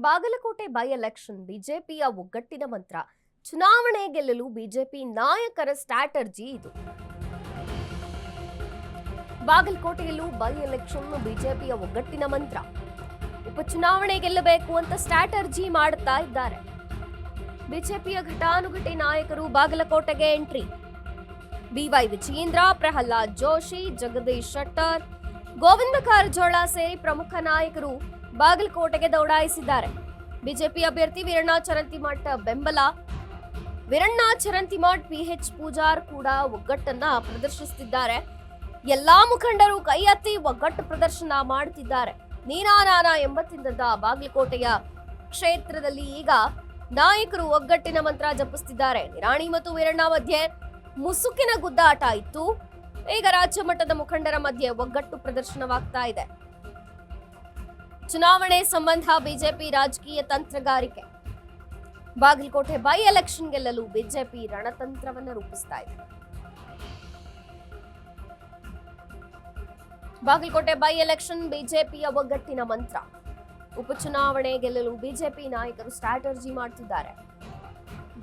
Bagalkot by election ಬಿಜೆಪಿಯ ಒಗ್ಗಟ್ಟಿನ ಮಂತ್ರ. ಚುನಾವಣೆ ಗೆಲ್ಲಲು ಬಿಜೆಪಿ ನಾಯಕರ ಸ್ಟ್ರಾಟಜಿ ಇದು. ಬಾಗಲಕೋಟೆಯಲ್ಲೂ ಬೈ ಎಲೆಕ್ಷನ್ ಬಿಜೆಪಿಯ ಒಗ್ಗಟ್ಟಿನ ಮಂತ್ರ. ಉಪಚುನಾವಣೆ ಗೆಲ್ಲಬೇಕು ಅಂತ ಸ್ಟ್ರಾಟಜಿ ಮಾಡುತ್ತಾ ಇದ್ದಾರೆ. ಬಿಜೆಪಿಯ ಘಟಾನುಘಟಿ ನಾಯಕರು ಬಾಗಲಕೋಟೆಗೆ ಎಂಟ್ರಿ. ಬಿವೈ ವಿಜಯೇಂದ್ರ, ಪ್ರಹ್ಲಾದ್ ಜೋಶಿ, ಜಗದೀಶ್ ಶೆಟ್ಟರ್, ಗೋವಿಂದ ಕಾರಜೋಳ ಸೇರಿ ಪ್ರಮುಖ ನಾಯಕರು ಬಾಗಲಕೋಟೆಗೆ ದೌಡಾಯಿಸಿದ್ದಾರೆ. ಬಿಜೆಪಿ ಅಭ್ಯರ್ಥಿ ವೀರಣ್ಣ ಚರಂತಿಮಠ ಬೆಂಬಲ. ವೀರಣ್ಣ ಚರಂತಿಮಠ್, ಪಿಎಚ್ ಪೂಜಾರ್ ಕೂಡ ಒಗ್ಗಟ್ಟನ್ನ ಪ್ರದರ್ಶಿಸುತ್ತಿದ್ದಾರೆ. ಎಲ್ಲಾ ಮುಖಂಡರು ಕೈ ಎತ್ತಿ ಒಗ್ಗಟ್ಟು ಪ್ರದರ್ಶನ ಮಾಡುತ್ತಿದ್ದಾರೆ. ನೀನಾ ನಾನಾ ಎಂಬತ್ತಿದ್ದಂತ ಬಾಗಲಕೋಟೆಯ ಕ್ಷೇತ್ರದಲ್ಲಿ ಈಗ ನಾಯಕರು ಒಗ್ಗಟ್ಟಿನ ಮಂತ್ರ ಜಪಿಸುತ್ತಿದ್ದಾರೆ. ನಿರಾಣಿ ಮತ್ತು ವೀರಣ್ಣ ಮಧ್ಯೆ ಮುಸುಕಿನ ಗುದ್ದಾಟ ಇತ್ತು. ಈಗ ರಾಜ್ಯ ಮಟ್ಟದ ಮುಖಂಡರ ಮಧ್ಯೆ ಒಗ್ಗಟ್ಟು ಪ್ರದರ್ಶನವಾಗ್ತಾ ಇದೆ. ಚುನಾವಣೆ ಸಂಬಂಧ ಬಿಜೆಪಿ ರಾಜಕೀಯ ತಂತ್ರಗಾರಿಕೆ. ಬಾಗಲಕೋಟೆ ಬೈ ಎಲೆಕ್ಷನ್ ಗೆಲ್ಲಲು ಬಿಜೆಪಿ ರಣತಂತ್ರವನ್ನು ರೂಪಿಸ್ತಾ ಇದೆ. ಬಾಗಲಕೋಟೆ ಬೈ ಎಲೆಕ್ಷನ್ ಬಿಜೆಪಿಯ ಒಗ್ಗಟ್ಟಿನ ಮಂತ್ರ. ಉಪಚುನಾವಣೆ ಗೆಲ್ಲಲು ಬಿಜೆಪಿ ನಾಯಕರು ಸ್ಟ್ರಾಟಜಿ ಮಾಡುತ್ತಿದ್ದಾರೆ.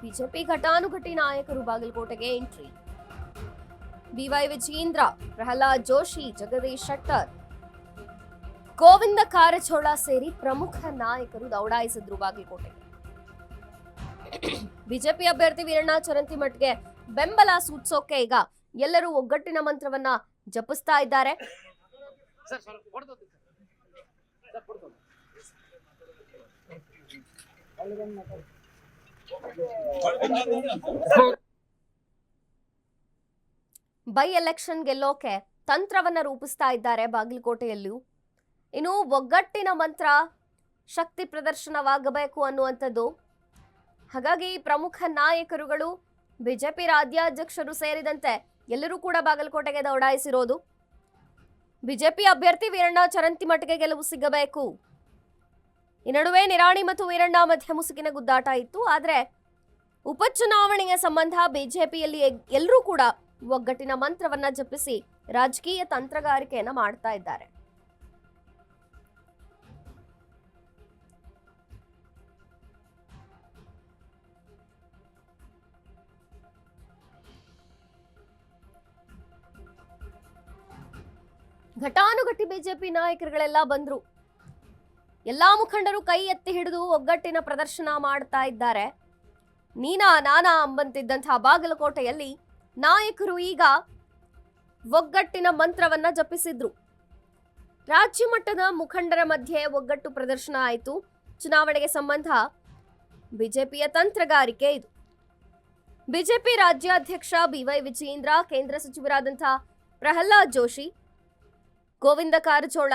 ಬಿಜೆಪಿ ಘಟಾನುಘಟಿ ನಾಯಕರು ಬಾಗಲಕೋಟೆಗೆ ಎಂಟ್ರಿ. ಬಿವೈ ವಿಜಯೇಂದ್ರ, ಪ್ರಹ್ಲಾದ್ ಜೋಶಿ, ಜಗದೀಶ್ ಶೆಟ್ಟರ್, ಗೋವಿಂದ ಕಾರಜೋಳ ಸೇರಿ ಪ್ರಮುಖ ನಾಯಕರು ದೌಡಾಯಿಸಿದ್ರು ಬಾಗಲಕೋಟೆಗೆ. ಬಿಜೆಪಿ ಅಭ್ಯರ್ಥಿ ವೀರಣ್ಣ ಚರಂತಿಮಠ್ಗೆ ಬೆಂಬಲ ಸೂಚಿಸೋಕೆ ಈಗ ಎಲ್ಲರೂ ಒಗ್ಗಟ್ಟಿನ ಮಂತ್ರವನ್ನ ಜಪಿಸ್ತಾ ಇದ್ದಾರೆ. ಬೈ ಎಲೆಕ್ಷನ್ ಗೆಲ್ಲೋಕೆ ತಂತ್ರವನ್ನ ರೂಪಿಸ್ತಾ ಇದ್ದಾರೆ ಬಾಗಲಕೋಟೆಯಲ್ಲೂ. ಇನ್ನು ಒಗ್ಗಟ್ಟಿನ ಮಂತ್ರ ಶಕ್ತಿ ಪ್ರದರ್ಶನವಾಗಬೇಕು ಅನ್ನುವಂಥದ್ದು. ಹಾಗಾಗಿ ಪ್ರಮುಖ ನಾಯಕರುಗಳು, ಬಿಜೆಪಿ ರಾಜ್ಯಾಧ್ಯಕ್ಷರು ಸೇರಿದಂತೆ ಎಲ್ಲರೂ ಕೂಡ ಬಾಗಲಕೋಟೆಗೆ ದೌಡಾಯಿಸಿರೋದು. ಬಿಜೆಪಿ ಅಭ್ಯರ್ಥಿ ವೀರಣ್ಣ ಚರಂತಿಮಠ್ಗೆ ಗೆಲುವು ಸಿಗಬೇಕು. ಈ ನಡುವೆ ನಿರಾಣಿ ಮತ್ತು ವೀರಣ್ಣ ಮಧ್ಯೆ ಮುಸುಕಿನ ಗುದ್ದಾಟ ಇತ್ತು. ಆದರೆ ಉಪಚುನಾವಣೆಯ ಸಂಬಂಧ ಬಿಜೆಪಿಯಲ್ಲಿ ಎಲ್ಲರೂ ಕೂಡ ಒಗ್ಗಟ್ಟಿನ ಮಂತ್ರವನ್ನ ಜಪಿಸಿ ರಾಜಕೀಯ ತಂತ್ರಗಾರಿಕೆಯನ್ನ ಮಾಡ್ತಾ ಇದ್ದಾರೆ. ಘಟಾನುಘಟಿ ಬಿಜೆಪಿ ನಾಯಕರುಗಳೆಲ್ಲ ಬಂದ್ರು. ಎಲ್ಲಾ ಮುಖಂಡರು ಕೈ ಎತ್ತಿ ಹಿಡಿದು ಒಗ್ಗಟ್ಟಿನ ಪ್ರದರ್ಶನ ಮಾಡ್ತಾ ಇದ್ದಾರೆ. ನೀನಾ ನಾನಾ ಅಂಬಂತಿದ್ದಂತಹ ಬಾಗಲಕೋಟೆಯಲ್ಲಿ ನಾಯಕರು ಈಗ ಒಗ್ಗಟ್ಟಿನ ಮಂತ್ರವನ್ನ ಜಪಿಸಿದ್ರು. ರಾಜ್ಯ ಮಟ್ಟದ ಮುಖಂಡರ ಮಧ್ಯೆ ಒಗ್ಗಟ್ಟು ಪ್ರದರ್ಶನ ಆಯಿತು. ಚುನಾವಣೆಗೆ ಸಂಬಂಧ ಬಿಜೆಪಿಯ ತಂತ್ರಗಾರಿಕೆ ಇದು. ಬಿಜೆಪಿ ರಾಜ್ಯಾಧ್ಯಕ್ಷ ಬಿವೈ ವಿಜಯೇಂದ್ರ, ಕೇಂದ್ರ ಸಚಿವರಾದಂತಹ ಪ್ರಹ್ಲಾದ್ ಜೋಶಿ, ಗೋವಿಂದ ಕಾರಜೋಳ,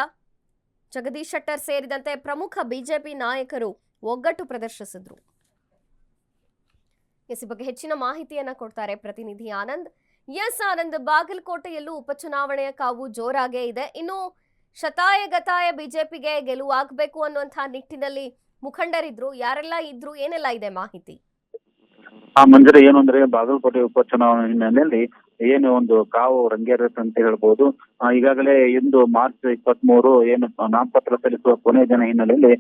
ಜಗದೀಶ್ ಶೆಟ್ಟರ್ ಸೇರಿದಂತೆ ಪ್ರಮುಖ ಬಿಜೆಪಿ ನಾಯಕರು ಒಗ್ಗಟ್ಟು ಪ್ರದರ್ಶಿಸಿದ್ರು. ಈ ಬಗ್ಗೆ ಹೆಚ್ಚಿನ ಮಾಹಿತಿಯನ್ನ ಕೊಡ್ತಾರೆ ಪ್ರತಿನಿಧಿ ಆನಂದ್. ಆನಂದ್, ಬಾಗಲಕೋಟೆಯಲ್ಲೂ ಉಪಚುನಾವಣೆಯ ಕಾವು ಜೋರಾಗೇ ಇದೆ. ಇನ್ನು ಶತಾಯ ಗತಾಯ ಬಿಜೆಪಿಗೆ ಗೆಲುವಾಗಬೇಕು ಅನ್ನುವಂತಹ ನಿಟ್ಟಿನಲ್ಲಿ ಮುಖಂಡರಿದ್ರು. ಯಾರೆಲ್ಲ ಇದ್ರು, ಏನೆಲ್ಲ ಇದೆ ಮಾಹಿತಿ? ಮಂಜರಿ, ಏನು ಅಂದ್ರೆ ಬಾಗಲಕೋಟೆ ಉಪಚುನಾವಣೆ ಹಿನ್ನೆಲೆಯಲ್ಲಿ ಏನು ಒಂದು ಕಾವು ರಂಗೇರುತ್ತೆ ಅಂತ ಹೇಳ್ಬೋದು. ಈಗಾಗಲೇ ಇಂದು ಮಾರ್ಚ್ 23 ಏನು ನಾಮಪತ್ರ ಸಲ್ಲಿಸುವ ಕೊನೆಯ ದಿನ ಹಿನ್ನೆಲೆಯಲ್ಲಿ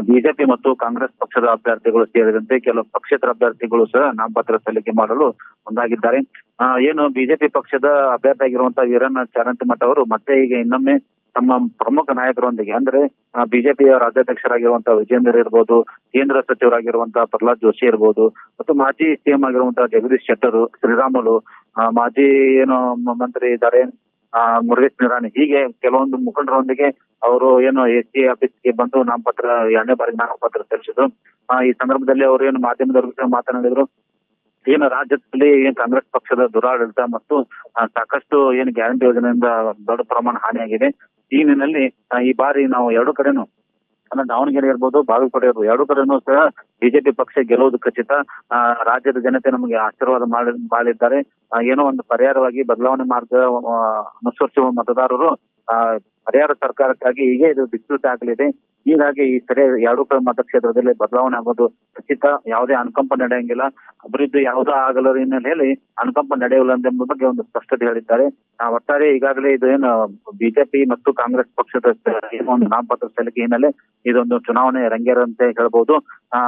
ಬಿಜೆಪಿ ಮತ್ತು ಕಾಂಗ್ರೆಸ್ ಪಕ್ಷದ ಅಭ್ಯರ್ಥಿಗಳು ಸೇರಿದಂತೆ ಕೆಲವು ಪಕ್ಷೇತರ ಅಭ್ಯರ್ಥಿಗಳು ಸಹ ನಾಮಪತ್ರ ಸಲ್ಲಿಕೆ ಮಾಡಲು ಮುಂದಾಗಿದ್ದಾರೆ. ಏನು ಬಿಜೆಪಿ ಪಕ್ಷದ ಅಭ್ಯರ್ಥಿ ಆಗಿರುವಂತಹ ವೀರಣ್ಣ ಚರಂತಿಮಠ್ ಅವರು ಮತ್ತೆ ಈಗ ಇನ್ನೊಮ್ಮೆ ತಮ್ಮ ಪ್ರಮುಖ ನಾಯಕರೊಂದಿಗೆ ಅಂದ್ರೆ ಬಿಜೆಪಿಯ ರಾಜ್ಯಾಧ್ಯಕ್ಷರಾಗಿರುವಂತಹ ವಿಜೇಂದ್ರ ಇರ್ಬೋದು, ಕೇಂದ್ರ ಸಚಿವರಾಗಿರುವಂತಹ ಪ್ರಹ್ಲಾದ್ ಜೋಶಿ ಇರ್ಬೋದು, ಮತ್ತು ಮಾಜಿ ಸಿಎಂ ಆಗಿರುವಂತಹ ಜಗದೀಶ್ ಶೆಟ್ಟರ್, ಶ್ರೀರಾಮುಲು, ಮಾಜಿ ಏನು ಮಂತ್ರಿ ಇದ್ದಾರೆ ಮುರುಗೇಶ್ ನಿರಾಣಿ, ಹೀಗೆ ಕೆಲವೊಂದು ಮುಖಂಡರೊಂದಿಗೆ ಅವರು ಏನು ಎಸ್ಸಿ ಆಫೀಸ್ಗೆ ಬಂದು ನಾಮಪತ್ರ 2ನೇ ಬಾರಿ ನಾಮಪತ್ರ ಸಲ್ಲಿಸಿದ್ರು. ಈ ಸಂದರ್ಭದಲ್ಲಿ ಅವರು ಏನು ಮಾಧ್ಯಮದವ್ರ ಮಾತನಾಡಿದ್ರು. ಏನು ರಾಜ್ಯದಲ್ಲಿ ಏನ್ ಕಾಂಗ್ರೆಸ್ ಪಕ್ಷದ ದುರಾಡಳಿತ ಮತ್ತು ಸಾಕಷ್ಟು ಏನು ಗ್ಯಾರಂಟಿ ಯೋಜನೆಯಿಂದ ದೊಡ್ಡ ಪ್ರಮಾಣ ಹಾನಿಯಾಗಿದೆ. ಈ ನಿಟ್ಟಿನಲ್ಲಿ ಈ ಬಾರಿ ನಾವು ಎರಡು ಕಡೆನೂ ದಾವಣಗೆರೆ ಇರ್ಬೋದು, ಬಾಗಲಕೋಟೆ ಇರ್ಬೋದು, ಎರಡು ಕಡೆನೂ ಸಹ ಬಿಜೆಪಿ ಪಕ್ಷ ಗೆಲ್ಲುವುದು ಖಚಿತ. ರಾಜ್ಯದ ಜನತೆ ನಮಗೆ ಆಶೀರ್ವಾದ ಮಾಡಿದ್ದಾರೆ. ಏನೋ ಒಂದು ಪರಿಹಾರವಾಗಿ ಬದಲಾವಣೆ ಮಾರ್ಗ ಅನುಸರಿಸುವ ಮತದಾರರು ಪರಿಹಾರ ಸರ್ಕಾರಕ್ಕಾಗಿ ಹೀಗೆ ಇದು ದಿಕ್ಸೂಚಿ ಆಗಲಿದೆ. ಹೀಗಾಗಿ ಈ ಸರಿ 2 ಮತಕ್ಷೇತ್ರದಲ್ಲಿ ಬದಲಾವಣೆ ಆಗೋದು ಖಚಿತ. ಯಾವುದೇ ಅನುಕಂಪ ನಡೆಯಂಗಿಲ್ಲ, ಅಭಿವೃದ್ಧಿ ಯಾವುದೋ ಆಗಲ್ಲ ಹಿನ್ನೆಲೆಯಲ್ಲಿ ಅನುಕಂಪ ನಡೆಯಲ್ಲ ಎಂಬ ಬಗ್ಗೆ ಒಂದು ಸ್ಪಷ್ಟತೆ ಹೇಳಿದ್ದಾರೆ. ಒಟ್ಟಾರೆ ಈಗಾಗಲೇ ಇದು ಏನು ಬಿಜೆಪಿ ಮತ್ತು ಕಾಂಗ್ರೆಸ್ ಪಕ್ಷದ ಒಂದು ನಾಮಪತ್ರ ಸಲ್ಲಿಕೆ ಹಿನ್ನೆಲೆ ಇದೊಂದು ಚುನಾವಣೆ ರಂಗೇರಂತೆ ಹೇಳ್ಬಹುದು.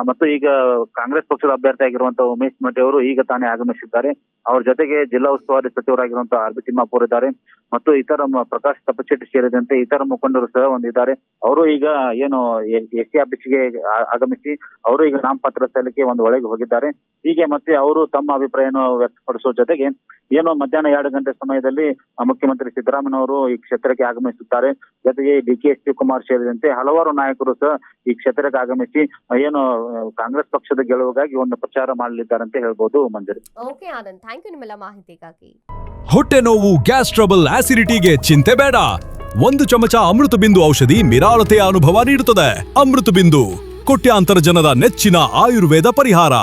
ಮತ್ತು ಈಗ ಕಾಂಗ್ರೆಸ್ ಪಕ್ಷದ ಅಭ್ಯರ್ಥಿ ಆಗಿರುವಂತಹ ಉಮೇಶ್ ಮಟ್ಟಿ ಅವರು ಈಗ ತಾನೇ ಆಗಮಿಸಿದ್ದಾರೆ. ಅವ್ರ ಜೊತೆಗೆ ಜಿಲ್ಲಾ ಉಸ್ತುವಾರಿ ಸಚಿವರಾಗಿರುವಂತಹ ಆರ್ ಬಿ ತಿಮ್ಮಾಪುರ್ ಇದ್ದಾರೆ ಮತ್ತು ಇತರ ಪ್ರಕಾಶ್ ತಪಚೆಟ್ಟಿ ಸೇರಿದಂತೆ ಇತರ ಮುಖಂಡರು ಸಹ ಒಂದಿದ್ದಾರೆ. ಅವರು ಈಗ ಏನು ಎಸ್ಸಿ ಆಫೀಸ್ಗೆ ಆಗಮಿಸಿ ಅವರು ಈಗ ನಾಮಪತ್ರ ಸಲ್ಲಿಕೆ ಒಳಗೆ ಹೋಗಿದ್ದಾರೆ. ಹೀಗೆ ಮತ್ತೆ ಅವರು ತಮ್ಮ ಅಭಿಪ್ರಾಯವನ್ನು ವ್ಯಕ್ತಪಡಿಸುವ ಜೊತೆಗೆ ಏನು ಮಧ್ಯಾಹ್ನ 2 ಗಂಟೆ ಸಮಯದಲ್ಲಿ ಮುಖ್ಯಮಂತ್ರಿ ಸಿದ್ದರಾಮಯ್ಯ ಅವರು ಈ ಕ್ಷೇತ್ರಕ್ಕೆ ಆಗಮಿಸುತ್ತಾರೆ. ಜೊತೆಗೆ ಡಿ.ಕೆ. ಶಿವಕುಮಾರ್ ಸೇರಿದಂತೆ ಹಲವಾರು ನಾಯಕರು ಸಹ ಈ ಕ್ಷೇತ್ರಕ್ಕೆ ಆಗಮಿಸಿ ಏನು ಕಾಂಗ್ರೆಸ್ ಪಕ್ಷದ ಗೆಲುವಿಗಾಗಿ ಒಂದು ಪ್ರಚಾರ ಮಾಡಲಿದ್ದಾರೆ ಅಂತ ಹೇಳ್ಬೋದು. ಮಂಜರಿ. ಓಕೆ ಆನಂದ್, ಥ್ಯಾಂಕ್ ಯು ನಿಮ್ಮೆಲ್ಲ ಮಾಹಿತಿಗಾಗಿ. ಹೊಟ್ಟೆ ನೋವು, ಗ್ಯಾಸ್ ಟ್ರಬಲ್, ಆಸಿಡಿಟಿಗೆ ಚಿಂತೆ ಬೇಡ. 1 ಚಮಚ ಅಮೃತ ಬಿಂದು ಔಷಧಿ ನಿರಾಳತೆಯ ಅನುಭವ ನೀಡುತ್ತದೆ. ಅಮೃತ ಬಿಂದು, ಕೋಟ್ಯಾಂತರ ಜನರ ನೆಚ್ಚಿನ ಆಯುರ್ವೇದ ಪರಿಹಾರ.